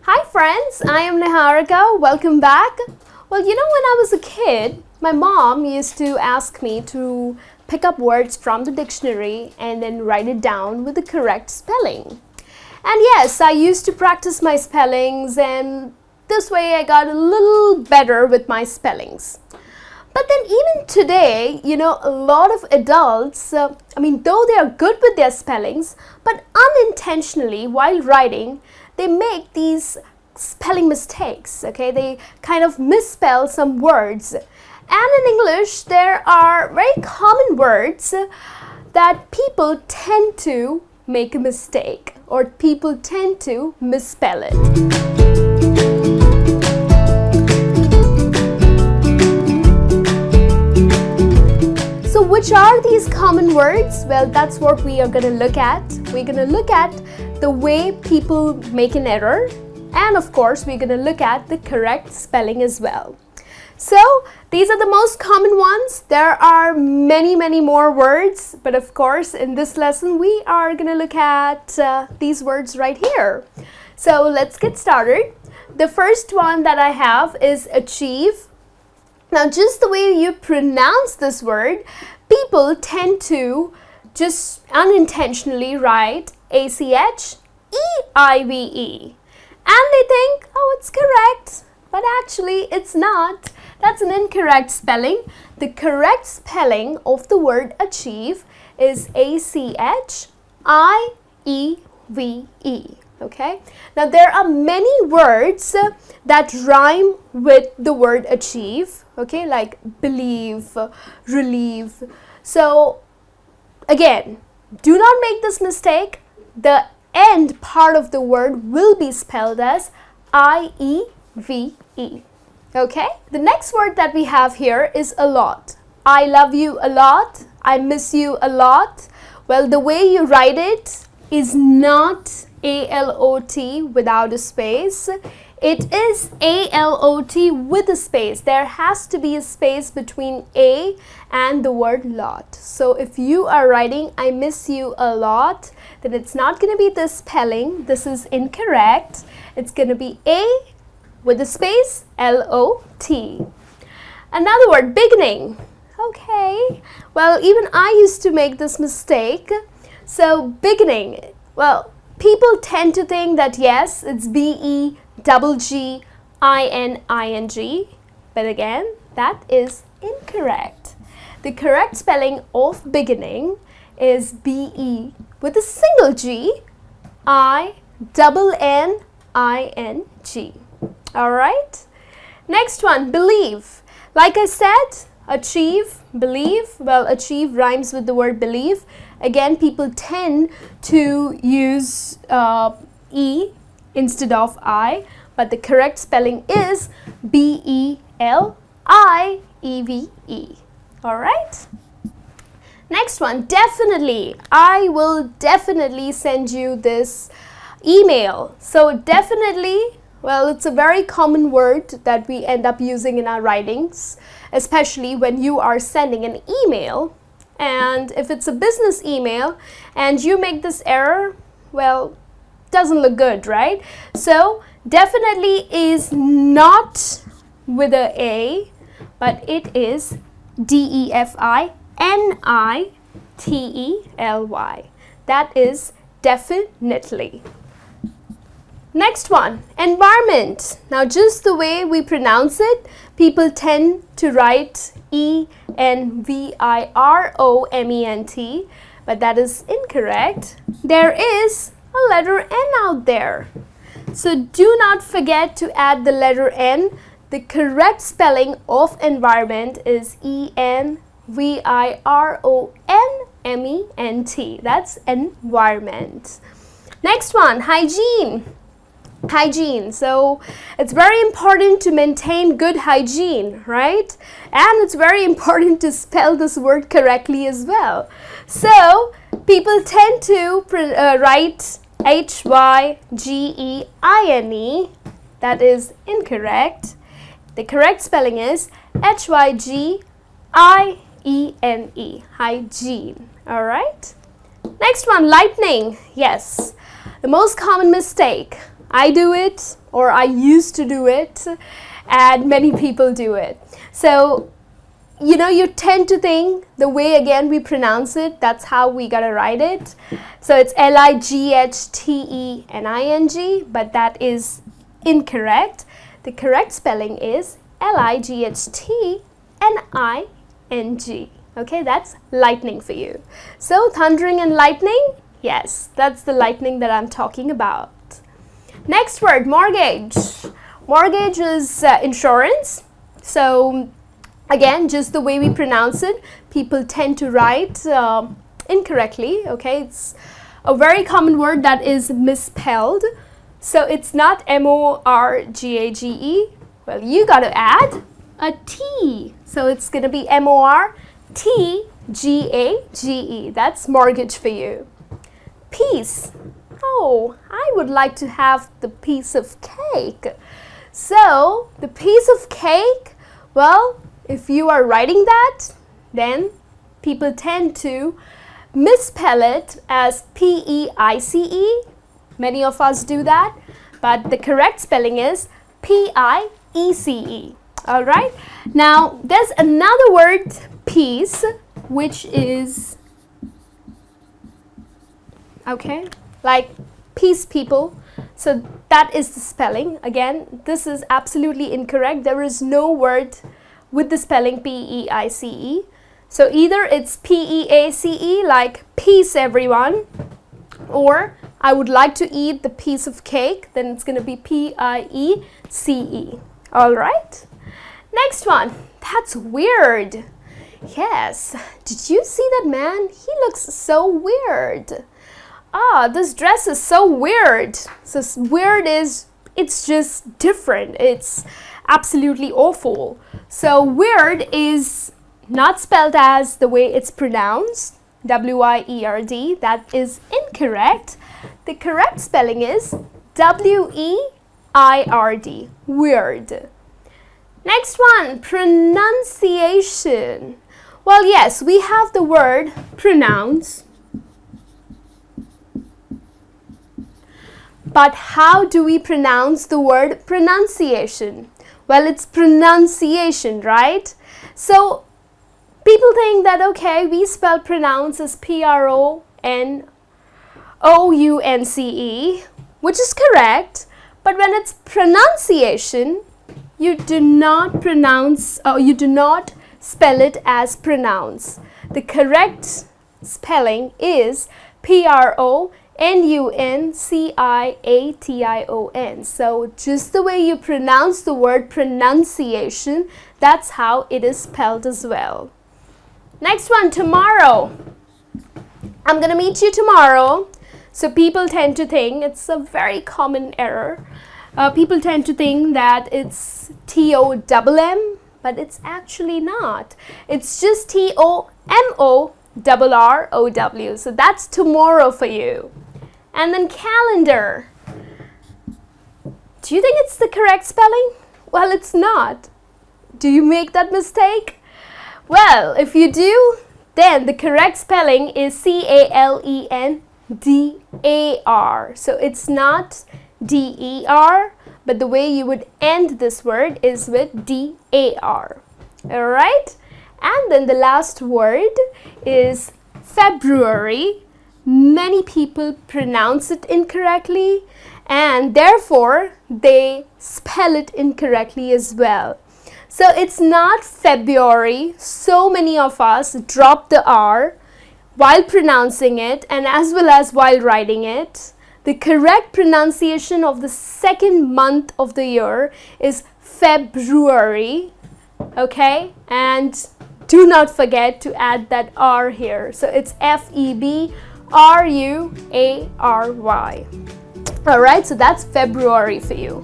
Hi friends, I am Niharika. Welcome back. Well, when I was a kid, my mom used to ask me to pick up words from the dictionary and then write it down with the correct spelling. And yes, I used to practice my spellings, and this way I got a little better with my spellings. But then even today, a lot of adults, though they are good with their spellings, but unintentionally while writing, they make these spelling mistakes, okay? They kind of misspell some words. And in English, there are very common words that people tend to make a mistake, or people tend to misspell it. So which are these common words? Well, that's what we are going to look at. We're going to look at the way people make an error, and of course we're going to look at the correct spelling as well. So these are the most common ones. There are many more words, but of course in this lesson we are going to look at these words right here. So let's get started. The first one that I have is achieve. Now just the way you pronounce this word, people tend to just unintentionally write Acheive, and they think, oh, it's correct, but actually it's not. That's an incorrect spelling. The correct spelling of the word achieve is Acheive. Okay? Now there are many words that rhyme with the word achieve, okay, like believe, relieve. So again, do not make this mistake. The end part of the word will be spelled as Ieve. Okay? The next word that we have here is a lot. I love you a lot. I miss you a lot. Well, the way you write it is not Alot without a space. It is Alot with a space. There has to be a space between A and the word lot. So if you are writing I miss you a lot, then it's not going to be this spelling. This is incorrect. It's going to be A with a space, Lot. Another word, beginning. Okay, well, even I used to make this mistake. So beginning, well, people tend to think that yes, it's Beggining, but again, that is incorrect. The correct spelling of beginning is B-E with a single G, I-double-N-I-N-G. Alright? Next one, believe. Like I said, achieve, believe. Well, achieve rhymes with the word believe. Again, people tend to use E instead of I, but the correct spelling is Believe. Alright? Next one, definitely. I will definitely send you this email. So definitely, well, it's a very common word that we end up using in our writings, especially when you are sending an email. And if it's a business email and you make this error, well, doesn't look good, right? So definitely is not with a A, but it is Definitely. That is definitely. Next one, environment. Now just the way we pronounce it, people tend to write Enviroment, but that is incorrect. There is a letter N out there. So do not forget to add the letter N. The correct spelling of environment is Environment. That's environment. Next one, hygiene. Hygiene. So it's very important to maintain good hygiene, right? And it's very important to spell this word correctly as well. So people tend to write Hygenie. That is incorrect. The correct spelling is Hygene. Hygiene. Alright? Next one, lightning. Yes. The most common mistake. I do it, or I used to do it, and many people do it. So, you know, you tend to think the way, again, we pronounce it, that's how we gotta write it. So it's Lightening, but that is incorrect. The correct spelling is Lightning. Okay, that's lightning for you. So thundering and lightning, yes, that's the lightning that I'm talking about. Next word, mortgage. Mortgage is insurance. So again, just the way we pronounce it, people tend to write incorrectly. Okay, it's a very common word that is misspelled. So it's not morgage. Well, you got to add a T. So it's going to be mortgage. That's mortgage for you. Piece. Oh, I would like to have the piece of cake. So the piece of cake, well, if you are writing that, then people tend to misspell it as Peice. Many of us do that, but the correct spelling is Piece. All right. Now, there's another word, piece, which is, okay, like peace people. So that is the spelling. Again, this is absolutely incorrect. There is no word with the spelling Peice. So either it's Peace, like peace everyone, or I would like to eat the piece of cake, then it's going to be Piece. All right. Next one. That's weird. Yes. Did you see that man? He looks so weird. Ah, this dress is so weird. So weird is, it's just different. It's absolutely awful. So weird is not spelled as the way it's pronounced, W-I-E-R-D. That is incorrect. The correct spelling is W-E-I-R-D, weird. Next one, pronunciation. Well, yes, we have the word pronounce. But how do we pronounce the word pronunciation? Well, it's pronunciation, right? So people think that, okay, we spell pronounce as Pronounce, which is correct. But when it's pronunciation, you do not pronounce, or you do not spell it as pronounce. The correct spelling is Pronunciation. So just the way you pronounce the word pronunciation, that's how it is spelled as well. Next one, tomorrow. I'm going to meet you tomorrow. So people tend to think, it's a very common error. People tend to think that it's T-O-M-M, but it's actually not. It's just T-O-M-O-R-R-O-W. So that's tomorrow for you. And then calendar. Do you think it's the correct spelling? Well, it's not. Do you make that mistake? Well, if you do, then the correct spelling is C-A-L-E-N-D-A-R. So it's not D-E-R, but the way you would end this word is with D-A-R. All right? And then the last word is February. Many people pronounce it incorrectly, and therefore they spell it incorrectly as well. So it's not February. So many of us drop the R while pronouncing it and as well as while writing it. The correct pronunciation of the second month of the year is February, okay? And do not forget to add that R here. So it's F-E-B-R-U-A-R-Y. All right, so that's February for you.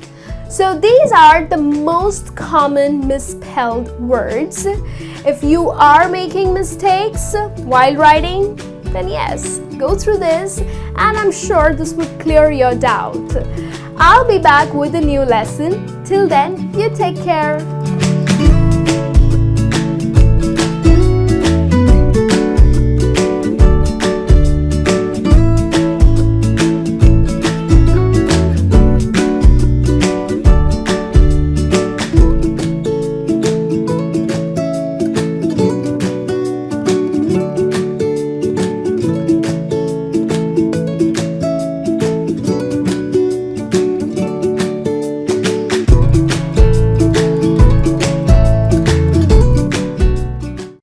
So these are the most common misspelled words. If you are making mistakes while writing, then yes, go through this and I'm sure this would clear your doubt. I'll be back with a new lesson. Till then, you take care.